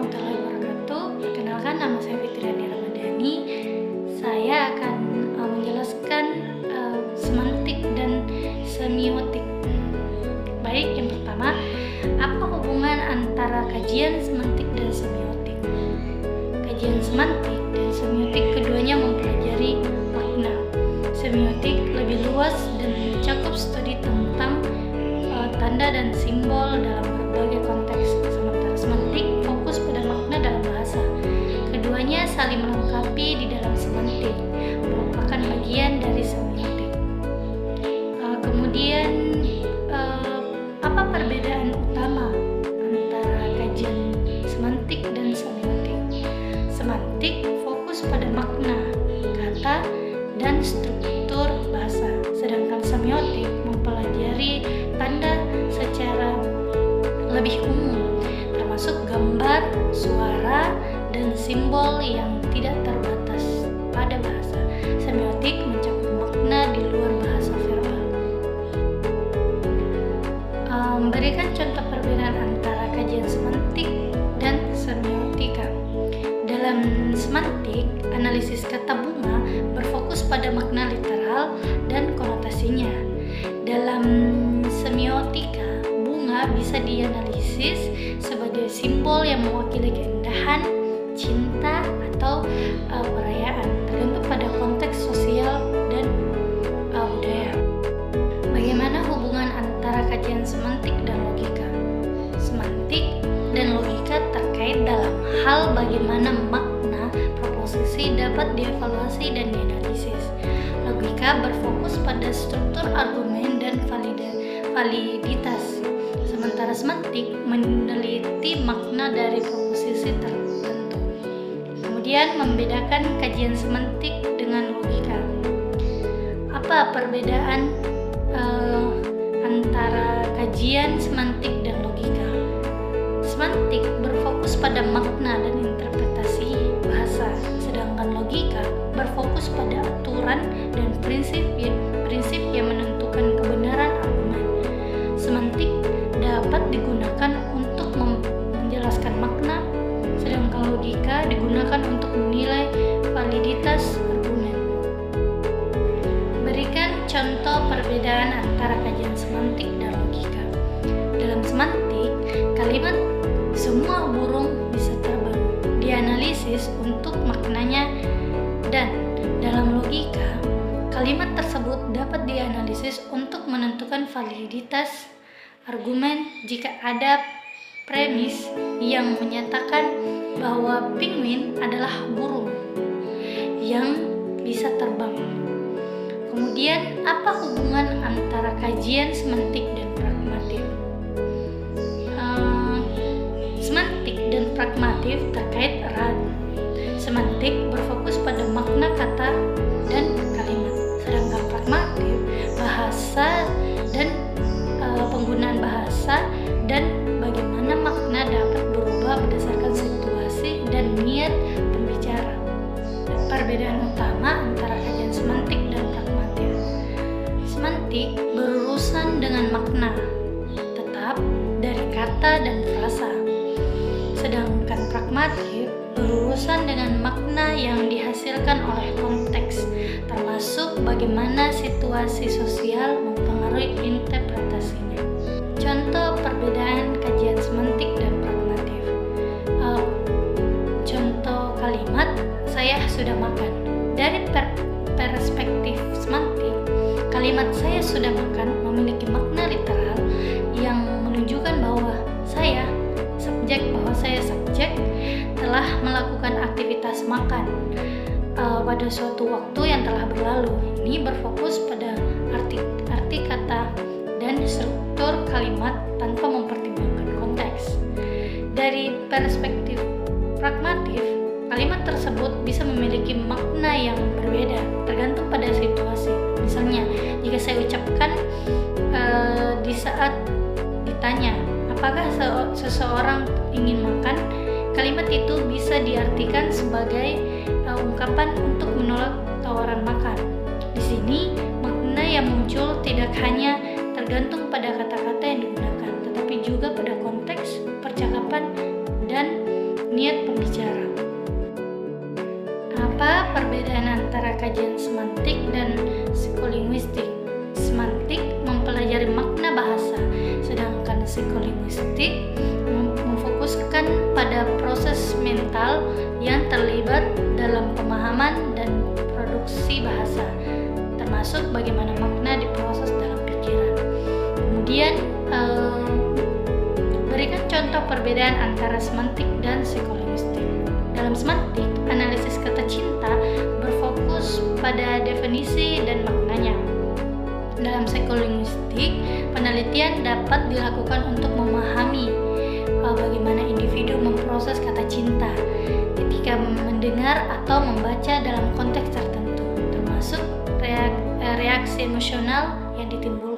warahmatullahi wabarakatuh. Perkenalkan, nama saya Fitriani Ramadhani. Saya akan menjelaskan semantik dan semiotik. Baik, yang pertama, apa hubungan antara kajian semantik dan semiotik? Kajian semantik dan semiotik keduanya mempelajari makna. Semiotik lebih luas dan mencakup studi tentang tanda dan simbol dalam berbagai konteks, sementara semantik fokus pada makna dalam bahasa. Keduanya saling melengkapi di dalam semantik, merupakan bagian dari semiotik. Kemudian apa perbedaan utama antara kajian semantik dan semiotik? Semantik fokus pada makna, kata, dan struktur bahasa, sedangkan semiotik mempelajari tanda secara lebih umum, termasuk gambar, suara, dan simbol yang tidak terbatas pada bahasa. Semiotik mencakup makna di luar bahasa verbal. Berikan contoh perbedaan antara kajian semantik dan semiotika. Dalam semantik, analisis kata bunga berfokus pada makna literal dan konotasinya. Dalam semiotika, bunga bisa dianalisis sebagai simbol yang mewakili keindahan, cinta, atau perayaan, tergantung pada konteks sosial dan budaya. Bagaimana hubungan antara kajian semantik dan logika? Semantik dan logika terkait dalam hal bagaimana makna proposisi dapat dievaluasi dan dianalisis. Logika berfokus pada struktur argumen dan validitas, sementara semantik meneliti makna dari proposisi tertentu. Kemudian membedakan kajian semantik dengan logika. Apa perbedaan antara kajian semantik dan logika? Semantik berfokus pada makna dan interpretasi bahasa, sedangkan logika berfokus pada aturan dan prinsip yang menentukan kebenaran argumen. Semantik dapat digunakan untuk menjelaskan makna, sedangkan logika digunakan untuk menilai validitas argumen. Berikan contoh perbedaan antara kajian semantik dan logika. Dalam semantik, kalimat "semua burung bisa terbang" dianalisis untuk maknanya, dan dalam logika, kalimat tersebut dapat dianalisis untuk menentukan validitas argumen jika ada premis yang menyatakan bahwa penguin adalah burung yang bisa terbang. Kemudian, apa hubungan antara kajian semantik dan pragmatif? Semantik dan pragmatif terkait erat. Semantik berfokus pada makna kata dan kalimat, sedangkan pragmatif bahasa dan penggunaan bahasa dan bagaimana makna dapat berubah berdasarkan situasi dan niat pembicara. Perbedaan utama antara kajian semantik dan pragmatif. Semantik berurusan dengan makna tetap dari kata dan frasa, sedangkan pragmatif berurusan dengan makna yang dihasilkan oleh konteks, termasuk bagaimana situasi sosial mempengaruhi interpretasinya. Contoh perbedaan kajian semantik dan pragmatif. Contoh kalimat "saya sudah makan". Dari perspektif semantik, kalimat "saya sudah makan" memiliki makna literal yang menunjukkan bahwa saya subjek telah melakukan aktivitas makan pada suatu waktu yang telah berlalu. Ini berfokus pada arti kata dan struktur kalimat tanpa mempertimbangkan konteks. Dari perspektif pragmatif, kalimat tersebut bisa memiliki makna yang berbeda tergantung pada situasi. Misalnya, jika saya ucapkan di saat ditanya apakah seseorang ingin makan, kalimat itu bisa diartikan sebagai ungkapan untuk menolak tawaran makan. Di sini, makna yang muncul tidak hanya tergantung pada kata-kata yang digunakan, tetapi juga pada konteks percakapan dan niat pada kajian semantik dan psikolinguistik. Semantik mempelajari makna bahasa, sedangkan psikolinguistik memfokuskan pada proses mental yang terlibat dalam pemahaman dan produksi bahasa, termasuk bagaimana makna diproses dalam pikiran. Kemudian berikan contoh perbedaan antara semantik dan psikolinguistik. Dalam semantik, analisis kata cinta berfokus pada definisi dan maknanya. Dalam psikolinguistik, penelitian dapat dilakukan untuk memahami bagaimana individu memproses kata cinta ketika mendengar atau membaca dalam konteks tertentu, termasuk reaksi emosional yang ditimbulkan